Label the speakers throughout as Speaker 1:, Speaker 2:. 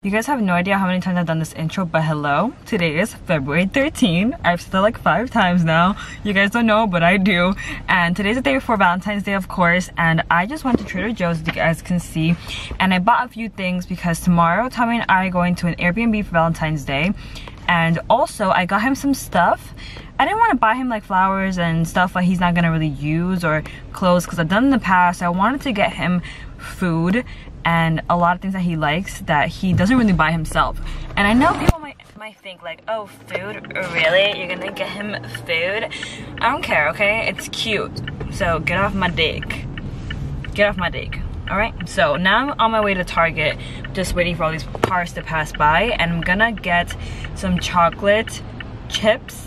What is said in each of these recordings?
Speaker 1: You guys have no idea how many times I've done this intro, but hello. Today is February 13. I've said it like 5 times now. You guys don't know, but I do. And today's the day before Valentine's Day, of course. And I just went to Trader Joe's, as you guys can see. And I bought a few things because tomorrow, Tommy and I are going to an Airbnb for Valentine's Day. And also, I got him some stuff. I didn't want to buy him like flowers and stuff that he's not gonna really use, or clothes, because I've done in the past. I wanted to get him food and a lot of things that he likes that he doesn't really buy himself. And I know people might think like, oh, food? Really? You're gonna get him food? I don't care, okay? It's cute. So get off my dick. Get off my dick. Alright? So now I'm on my way to Target, just waiting for all these cars to pass by, and I'm gonna get some chocolate chips,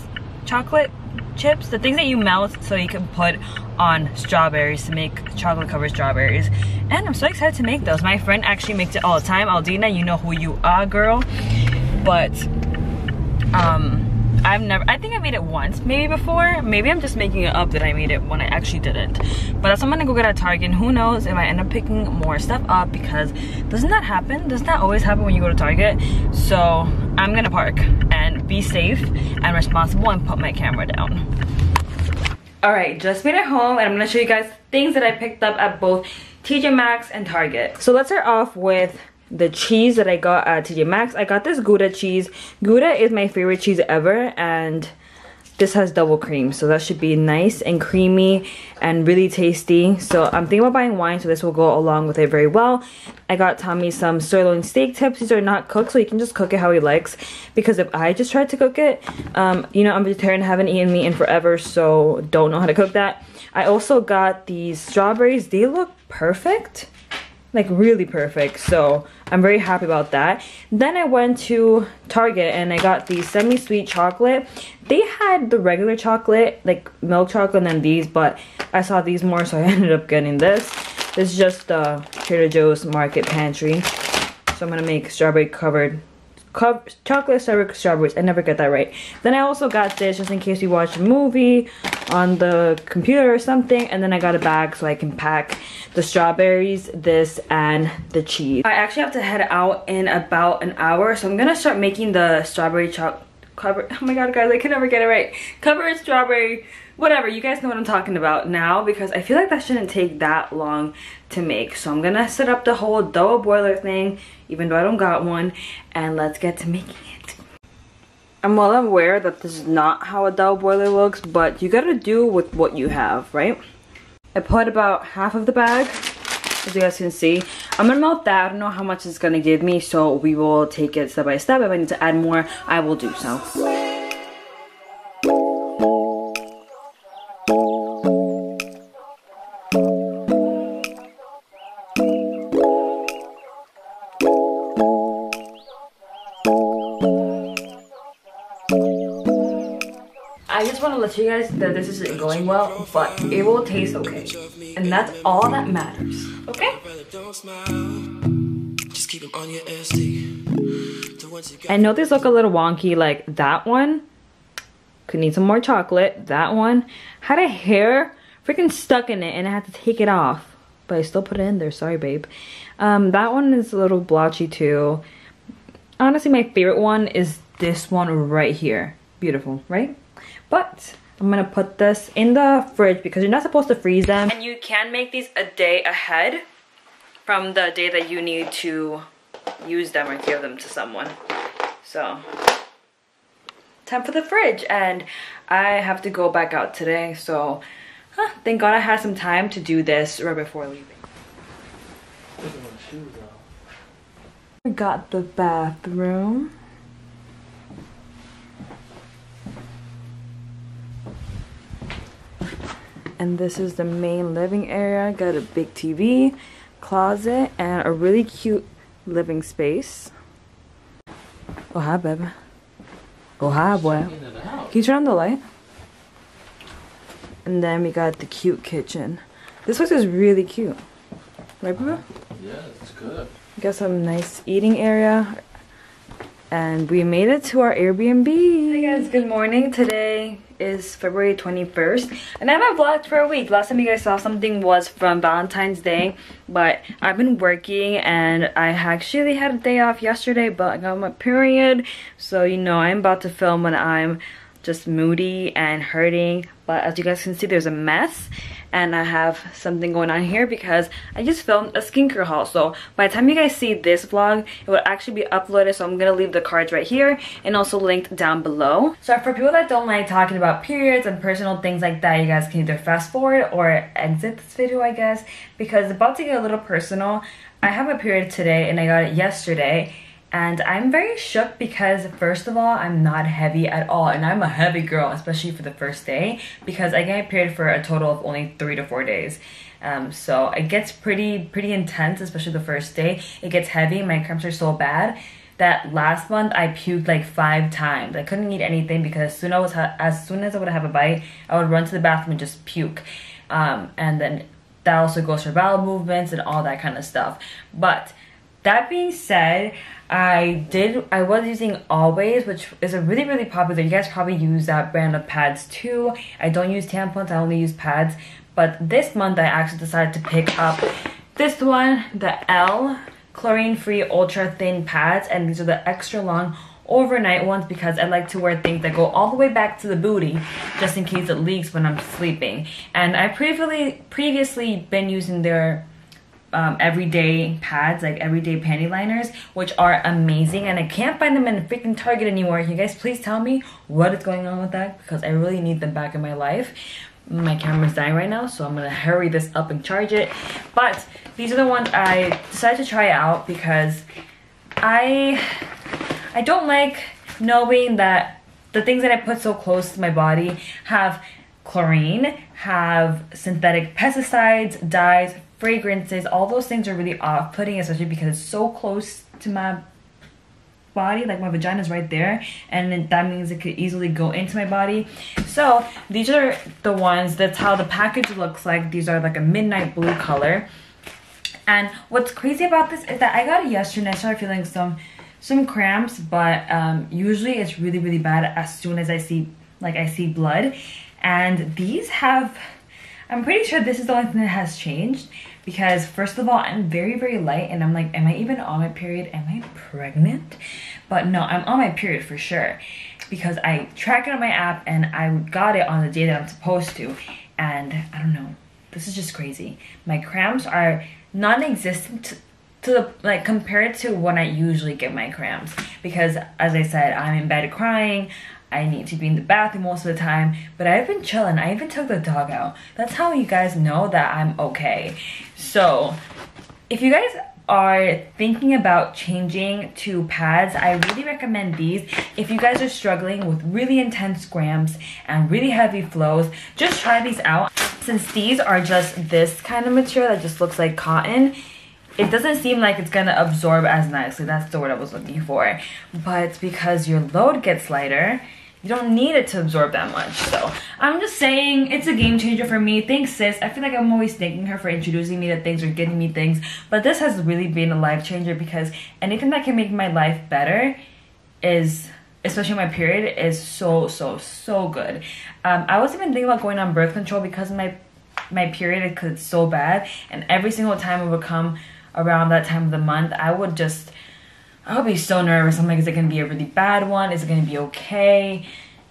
Speaker 1: the things that you melt so you can put on strawberries to make chocolate covered strawberries. And I'm so excited to make those. My friend actually makes it all the time. Aldina, you know who you are, girl. But I think I made it once, maybe before. Maybe I'm just making it up that I made it when I actually didn't. But that's what I'm gonna go get at Target, and who knows if I end up picking more stuff up, because doesn't that happen? Doesn't that always happen when you go to Target? So I'm gonna park and be safe and responsible and put my camera down. Alright, just made it home, and I'm gonna show you guys things that I picked up at both TJ Maxx and Target. So let's start off with the cheese that I got at TJ Maxx. I got this Gouda cheese. Gouda is my favorite cheese ever, and this has double cream, so that should be nice and creamy and really tasty. So I'm thinking about buying wine, so this will go along with it very well. I got Tommy some sirloin steak tips. These are not cooked, so he can just cook it how he likes, because if I just tried to cook it, you know, I'm vegetarian, haven't eaten meat in forever, so don't know how to cook that. I also got these strawberries. They look perfect, like really perfect, so I'm very happy about that. Then I went to Target and I got these semi-sweet chocolate. They had the regular chocolate, like milk chocolate, and then these, but I saw these more, so I ended up getting this. This is just Trader Joe's Market Pantry. So I'm gonna make strawberry covered chocolate strawberries. I never get that right. Then I also got this just in case we watch a movie on the computer or something, and then I got a bag so I can pack the strawberries, this, and the cheese. I actually have to head out in about an hour, so I'm gonna start making the strawberry covered, oh my god guys, I can never get it right, covered strawberry, whatever, you guys know what I'm talking about now, because I feel like that shouldn't take that long to make. So I'm gonna set up the whole double boiler thing, even though I don't got one, and let's get to making it. I'm well aware that this is not how a double boiler looks, but you gotta do with what you have, right? I put about half of the bag, as you guys can see. I'm gonna melt that. I don't know how much it's gonna give me, so we will take it step by step. If I need to add more, I will do so. I just want to let you guys that this isn't going well, but it will taste okay. And that's all that matters, okay? I know these look a little wonky, like that one could need some more chocolate. That one had a hair freaking stuck in it and I had to take it off, but I still put it in there, sorry babe. That one is a little blotchy too. Honestly, my favorite one is this one right here. Beautiful, right? But I'm gonna put this in the fridge because you're not supposed to freeze them. And you can make these a day ahead from the day that you need to use them or give them to someone. So, time for the fridge. And I have to go back out today, so thank God I had some time to do this right before leaving. I got the bathroom. And this is the main living area. Got a big TV, closet, and a really cute living space. Oh hi baby. Oh hi boy. Can you turn on the light? And then we got the cute kitchen. This place is really cute. Right baby?
Speaker 2: Yeah, it's good.
Speaker 1: We got some nice eating area. And we made it to our Airbnb. Hey guys, good morning. Today is February 21st and I haven't vlogged for a week. Last time you guys saw something was from Valentine's Day, but I've been working and I actually had a day off yesterday, but I got my period, so you know I'm about to film when I'm just moody and hurting. But as you guys can see, there's a mess and I have something going on here because I just filmed a skincare haul. So by the time you guys see this vlog, it will actually be uploaded, so I'm gonna leave the cards right here and also linked down below. So for people that don't like talking about periods and personal things like that, you guys can either fast forward or exit this video, I guess, because it's about to get a little personal. I have a period today and I got it yesterday. And I'm very shook because first of all, I'm not heavy at all, and I'm a heavy girl, especially for the first day, because I get period for a total of only 3 to 4 days. So it gets pretty intense, especially the first day. It gets heavy. My cramps are so bad that last month I puked like 5 times. I couldn't eat anything because as soon as I would have a bite, I would run to the bathroom and just puke. And then that also goes for bowel movements and all that kind of stuff. But that being said, I was using Always, which is a really popular. You guys probably use that brand of pads too. I don't use tampons, I only use pads. But this month I actually decided to pick up this one, the L chlorine-free ultra thin pads, and these are the extra long overnight ones because I like to wear things that go all the way back to the booty just in case it leaks when I'm sleeping. And I previously been using their everyday pads, like everyday panty liners, which are amazing, and I can't find them in freaking Target anymore. Can you guys please tell me what is going on with that, because I really need them back in my life. My camera's dying right now, so I'm gonna hurry this up and charge it. But these are the ones I decided to try out because I don't like knowing that the things that I put so close to my body have chlorine, have synthetic pesticides, dyes, fragrances. All those things are really off-putting, especially because it's so close to my body. Like my vagina is right there, and that means it could easily go into my body. So these are the ones, that's how the package looks like. These are like a midnight blue color. And what's crazy about this is that I got it yesterday and I started feeling some cramps, but usually it's really bad as soon as I see blood. And these have, I'm pretty sure this is the only thing that has changed, because first of all, I'm very light, and I'm like, am I even on my period? Am I pregnant? But no, I'm on my period for sure, because I track it on my app and I got it on the day that I'm supposed to. And I don't know, this is just crazy. My cramps are non-existent compared to when I usually get my cramps, because as I said, I'm in bed crying. I need to be in the bathroom most of the time, but I've been chilling. I even took the dog out. That's how you guys know that I'm okay. So if you guys are thinking about changing to pads, I really recommend these. If you guys are struggling with really intense cramps and really heavy flows, just try these out. Since these are just this kind of material that just looks like cotton, it doesn't seem like it's gonna absorb as nicely. That's the word I was looking for. But because your load gets lighter, you don't need it to absorb that much. So I'm just saying, it's a game changer for me. Thanks, sis. I feel like I'm always thanking her for introducing me to things or getting me things, but this has really been a life changer, because anything that can make my life better is, especially my period, is so good. I was even thinking about going on birth control because of my period, because it's so bad, and every single time it would come around that time of the month, I would be so nervous. I'm like, is it gonna be a really bad one? Is it gonna be okay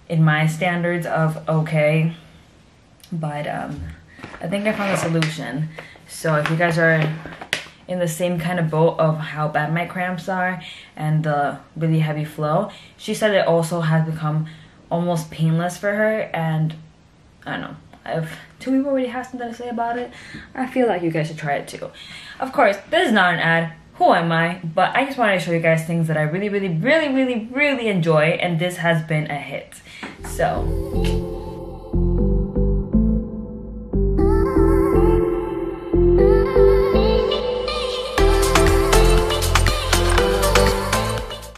Speaker 1: in my standards of okay? But I think I found a solution. So if you guys are in the same kind of boat of how bad my cramps are and the really heavy flow, she said it also has become almost painless for her. And I don't know, if 2 people already have something to say about it, I feel like you guys should try it too. Of course, this is not an ad. Who am I? But I just wanted to show you guys things that I really enjoy, and this has been a hit. So